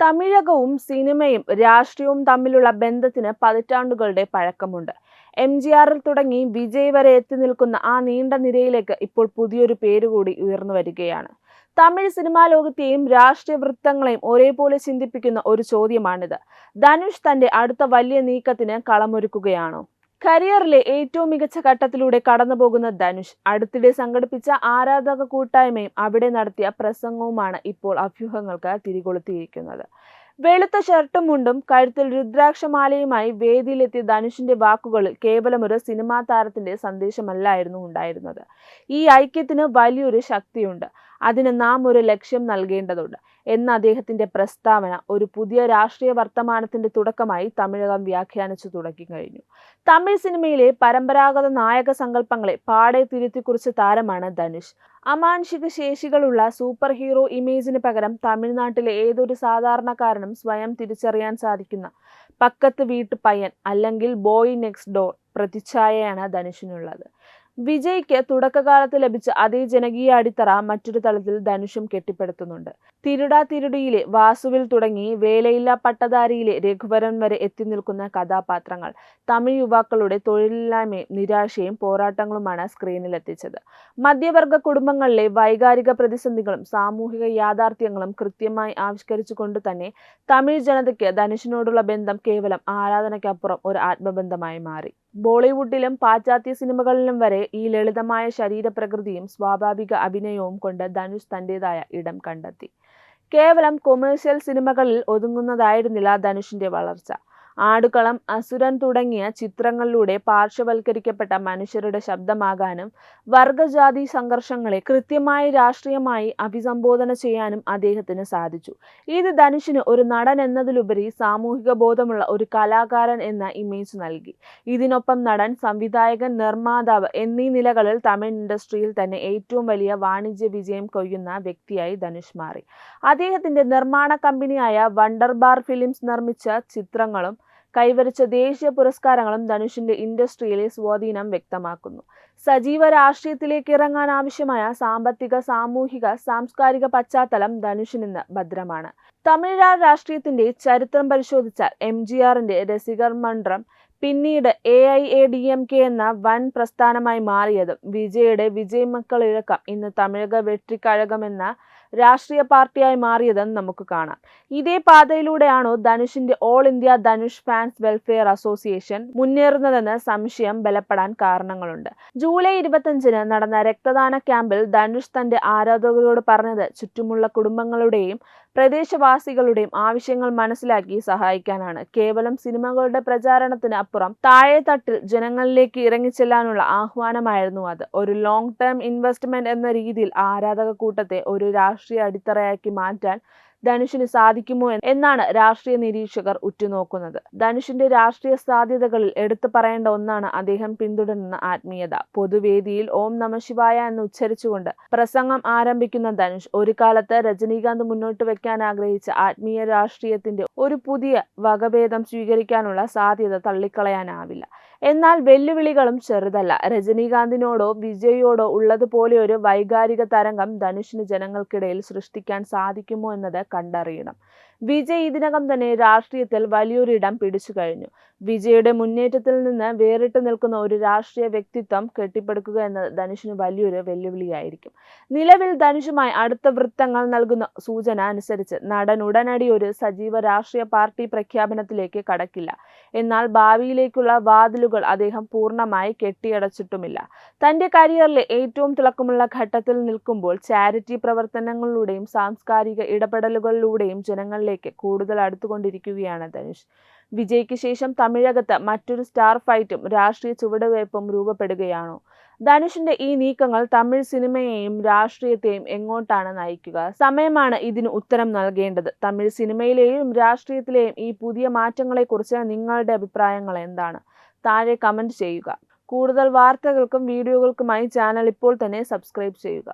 തമിഴകവും സിനിമയും രാഷ്ട്രീയവും തമ്മിലുള്ള ബന്ധത്തിന് പതിറ്റാണ്ടുകളുടെ പഴക്കമുണ്ട്. എംജിആറിൽ തുടങ്ങി വിജയ് വരെ എത്തി നിൽക്കുന്ന ആ നീണ്ട നിരയിലേക്ക് ഇപ്പോൾ പുതിയൊരു പേരുകൂടി ഉയർന്നു വരികയാണ്. തമിഴ് സിനിമാ ലോകത്തെയും രാഷ്ട്രീയ വൃത്തങ്ങളെയും ഒരേപോലെ ചിന്തിപ്പിക്കുന്ന ഒരു ചോദ്യമാണിത്. ധനുഷ് തന്റെ അടുത്ത വലിയ നീക്കത്തിന് കളമൊരുക്കുകയാണോ? കരിയറിലെ ഏറ്റവും മികച്ച ഘട്ടത്തിലൂടെ കടന്നുപോകുന്ന ധനുഷ് അടുത്തിടെ സംഘടിപ്പിച്ച ആരാധക കൂട്ടായ്മയും അവിടെ നടത്തിയ പ്രസംഗവുമാണ് ഇപ്പോൾ അഭ്യൂഹങ്ങൾക്ക് തിരികൊളുത്തിയിരിക്കുന്നത്. വെളുത്ത ഷർട്ടും മുണ്ടും കഴുത്തിൽ രുദ്രാക്ഷമാലയുമായി വേദിയിലെത്തിയ ധനുഷിന്റെ വാക്കുകളിൽ കേവലം ഒരു സിനിമാ താരത്തിന്റെ സന്ദേശമല്ലായിരുന്നു ഉണ്ടായിരുന്നത്. ഈ ഐക്യത്തിന് വലിയൊരു ശക്തിയുണ്ട്. അതിന് നാം ഒരു ലക്ഷ്യം നൽകേണ്ടതുണ്ട് എന്ന അദ്ദേഹത്തിന്റെ പ്രസ്താവന ഒരു പുതിയ രാഷ്ട്രീയ വർത്തമാനത്തിന്റെ തുടക്കമായി തമിഴകം വ്യാഖ്യാനിച്ചു തുടങ്ങി കഴിഞ്ഞു. തമിഴ് സിനിമയിലെ പരമ്പരാഗത നായക സങ്കല്പങ്ങളെ പാടെ തിരുത്തിക്കുറിച്ച താരമാണ് ധനുഷ്. അമാനുഷിക ശേഷികളുള്ള സൂപ്പർ ഹീറോ ഇമേജിന് പകരം തമിഴ്നാട്ടിലെ ഏതൊരു സാധാരണക്കാരനും സ്വയം തിരിച്ചറിയാൻ സാധിക്കുന്ന പക്കത്ത് വീട്ടു പയ്യൻ അല്ലെങ്കിൽ ബോയ് നെക്സ്റ്റ് ഡോർ പ്രതിച്ഛായയാണ് ധനുഷിനുള്ളത്. വിജയ്ക്ക് തുടക്കകാലത്ത് ലഭിച്ച അതേ ജനകീയ അടിത്തറ മറ്റൊരു തലത്തിൽ ധനുഷും കെട്ടിപ്പടുത്തുന്നുണ്ട്. തിരുടാ തിരുടിയിലെ വാസുവിൽ തുടങ്ങി വേലയില്ലാ പട്ടധാരിയിലെ രഘുവരൻ വരെ എത്തി നിൽക്കുന്ന കഥാപാത്രങ്ങൾ തമിഴ് യുവാക്കളുടെ തൊഴിലില്ലായ്മയും നിരാശയും പോരാട്ടങ്ങളുമാണ് സ്ക്രീനിലെത്തിച്ചത്. മധ്യവർഗ കുടുംബങ്ങളിലെ വൈകാരിക പ്രതിസന്ധികളും സാമൂഹിക യാഥാർത്ഥ്യങ്ങളും കൃത്യമായി ആവിഷ്കരിച്ചുകൊണ്ട് തന്നെ തമിഴ് ജനതയ്ക്ക് ധനുഷിനോടുള്ള ബന്ധം കേവലം ആരാധനയ്ക്കപ്പുറം ഒരു ആത്മബന്ധമായി മാറി. ബോളിവുഡിലും പാശ്ചാത്യ സിനിമകളിലും വരെ ഈ ലളിതമായ ശരീരപ്രകൃതിയും സ്വാഭാവിക അഭിനയവും കൊണ്ട് ധനുഷ് തന്റേതായ ഇടം കണ്ടെത്തി. കേവലം കൊമേഴ്സ്യൽ സിനിമകളിൽ ഒതുങ്ങുന്നതായിരുന്നില്ല ധനുഷിന്റെ വളർച്ച. ആടുകളം, അസുരൻ തുടങ്ങിയ ചിത്രങ്ങളിലൂടെ പാർശ്വവൽക്കരിക്കപ്പെട്ട മനുഷ്യരുടെ ശബ്ദമാകാനും വർഗജാതി സംഘർഷങ്ങളെ കൃത്യമായി രാഷ്ട്രീയമായി അഭിസംബോധന ചെയ്യാനും അദ്ദേഹത്തിന് സാധിച്ചു. ഇത് ധനുഷിന് ഒരു നടൻ എന്നതിലുപരി സാമൂഹിക ബോധമുള്ള ഒരു കലാകാരൻ എന്ന ഇമേജ് നൽകി. ഇതിനൊപ്പം നടൻ, സംവിധായകൻ, നിർമ്മാതാവ് എന്നീ നിലകളിൽ തമിഴ് ഇൻഡസ്ട്രിയിൽ തന്നെ ഏറ്റവും വലിയ വാണിജ്യ വിജയം കൊയ്യുന്ന വ്യക്തിയായി ധനുഷ് മാറി. അദ്ദേഹത്തിന്റെ നിർമ്മാണ കമ്പനിയായ വണ്ടർ ബാർ ഫിലിംസ് നിർമ്മിച്ച ചിത്രങ്ങളും കൈവരിച്ച ദേശീയ പുരസ്കാരങ്ങളും ധനുഷിന്റെ ഇൻഡസ്ട്രിയിലെ സ്വാധീനം വ്യക്തമാക്കുന്നു. സജീവ രാഷ്ട്രീയത്തിലേക്ക് ഇറങ്ങാൻ ആവശ്യമായ സാമ്പത്തിക, സാമൂഹിക, സാംസ്കാരിക പശ്ചാത്തലം ധനുഷിന് ഭദ്രമാണ്. തമിഴ് രാഷ്ട്രീയത്തിന്റെ ചരിത്രം പരിശോധിച്ചാൽ എംജിആറിന്റെ രസികർ മണ്ഡലം പിന്നീട് AIADMK എന്ന വൻ പ്രസ്ഥാനമായി മാറിയതും വിജയുടെ വിജയ് മക്കൾ ഇഴക്കം ഇന്ന് തമിഴക വെട്രിക്കഴകം എന്ന രാഷ്ട്രീയ പാർട്ടിയായി മാറിയതും നമുക്ക് കാണാം. ഇതേ പാതയിലൂടെയാണോ ധനുഷിന്റെ all India Dhanush fans welfare association മുന്നേറുന്നതെന്ന് സംശയം ബലപ്പെടാൻ കാരണങ്ങളുണ്ട്. ജൂലൈ 25-ന് നടന്ന രക്തദാന ക്യാമ്പിൽ ധനുഷ് തന്റെ ആരാധകരോട് പറഞ്ഞത് ചുറ്റുമുള്ള കുടുംബങ്ങളുടെയും പ്രദേശവാസികളുടെയും ആവശ്യങ്ങൾ മനസ്സിലാക്കി സഹായിക്കാനാണ്. കേവലം സിനിമകളുടെ പ്രചാരണത്തിന് അപ്പുറം താഴെത്തട്ടിൽ ജനങ്ങളിലേക്ക് ഇറങ്ങിച്ചെല്ലാനുള്ള ആഹ്വാനമായിരുന്നു അത്. ഒരു ലോങ് ടേം ഇൻവെസ്റ്റ്മെന്റ് എന്ന രീതിയിൽ ആരാധക കൂട്ടത്തെ ഒരു രാഷ്ട്രീയ അടിത്തറയാക്കി മാറ്റാൻ ധനുഷിന് സാധിക്കുമോ എന്നാണ് രാഷ്ട്രീയ നിരീക്ഷകർ ഉറ്റുനോക്കുന്നത്. ധനുഷിന്റെ രാഷ്ട്രീയ സാധ്യതകളിൽ എടുത്തു പറയേണ്ട ഒന്നാണ് അദ്ദേഹം പിന്തുടരുന്ന ആത്മീയത. പൊതുവേദിയിൽ ഓം നമഃശിവായ എന്ന് ഉച്ചരിച്ചുകൊണ്ട് പ്രസംഗം ആരംഭിക്കുന്ന ധനുഷ് ഒരു കാലത്ത് രജനീകാന്ത് മുന്നോട്ട് വെക്കാൻ ആഗ്രഹിച്ച ആത്മീയ രാഷ്ട്രീയത്തിന്റെ ഒരു പുതിയ വകഭേദം സ്വീകരിക്കാനുള്ള സാധ്യത തള്ളിക്കളയാനാവില്ല. എന്നാൽ വെല്ലുവിളികളും ചെറുതല്ല. രജനീകാന്തിനോടോ വിജയോടോ ഉള്ളതുപോലെ ഒരു വൈകാരിക തരംഗം ധനുഷിന് ജനങ്ങൾക്കിടയിൽ സൃഷ്ടിക്കാൻ സാധിക്കുമോ എന്നത് കണ്ടറിയണം. വിജയ് ഇതിനകം തന്നെ രാഷ്ട്രീയത്തിൽ വലിയൊരിടം പിടിച്ചു കഴിഞ്ഞു. വിജയുടെ മുന്നേറ്റത്തിൽ നിന്ന് വേറിട്ട് നിൽക്കുന്ന ഒരു രാഷ്ട്രീയ വ്യക്തിത്വം കെട്ടിപ്പടുക്കുക എന്നത് ധനുഷിന് വലിയൊരു വെല്ലുവിളിയായിരിക്കും. നിലവിൽ ധനുഷുമായി അടുത്ത വൃത്തങ്ങൾ നൽകുന്ന സൂചന അനുസരിച്ച് നടൻ ഉടനടി ഒരു സജീവ രാഷ്ട്രീയ പാർട്ടി പ്രഖ്യാപനത്തിലേക്ക് കടക്കില്ല. എന്നാൽ ഭാവിയിലേക്കുള്ള വാതിലുകൾ അദ്ദേഹം പൂർണ്ണമായി കെട്ടിയടച്ചിട്ടുമില്ല. തന്റെ കരിയറിലെ ഏറ്റവും തിളക്കമുള്ള ഘട്ടത്തിൽ നിൽക്കുമ്പോൾ ചാരിറ്റി പ്രവർത്തനങ്ങളിലൂടെയും സാംസ്കാരിക ഇടപെടലുകളിലൂടെയും ജനങ്ങളിലേക്ക് കൂടുതൽ അടുത്തുകൊണ്ടിരിക്കുകയാണ് ധനുഷ്. വിജയ്ക്ക് ശേഷം തമിഴകത്ത് മറ്റൊരു സ്റ്റാർ ഫൈറ്റും രാഷ്ട്രീയ ചുവടുവയ്പും രൂപപ്പെടുകയാണോ? ധനുഷിന്റെ ഈ നീക്കങ്ങൾ തമിഴ് സിനിമയെയും രാഷ്ട്രീയത്തെയും എങ്ങോട്ടാണ് നയിക്കുക? സമയമാണ് ഇതിന് ഉത്തരം നൽകേണ്ടത്. തമിഴ് സിനിമയിലെയും രാഷ്ട്രീയത്തിലെയും ഈ പുതിയ മാറ്റങ്ങളെക്കുറിച്ച് നിങ്ങളുടെ അഭിപ്രായങ്ങൾ എന്താണ്? താഴെ കമന്റ് ചെയ്യുക. കൂടുതൽ വാർത്തകൾക്കും വീഡിയോകൾക്കുമായി ചാനൽ ഇപ്പോൾ തന്നെ സബ്സ്ക്രൈബ് ചെയ്യുക.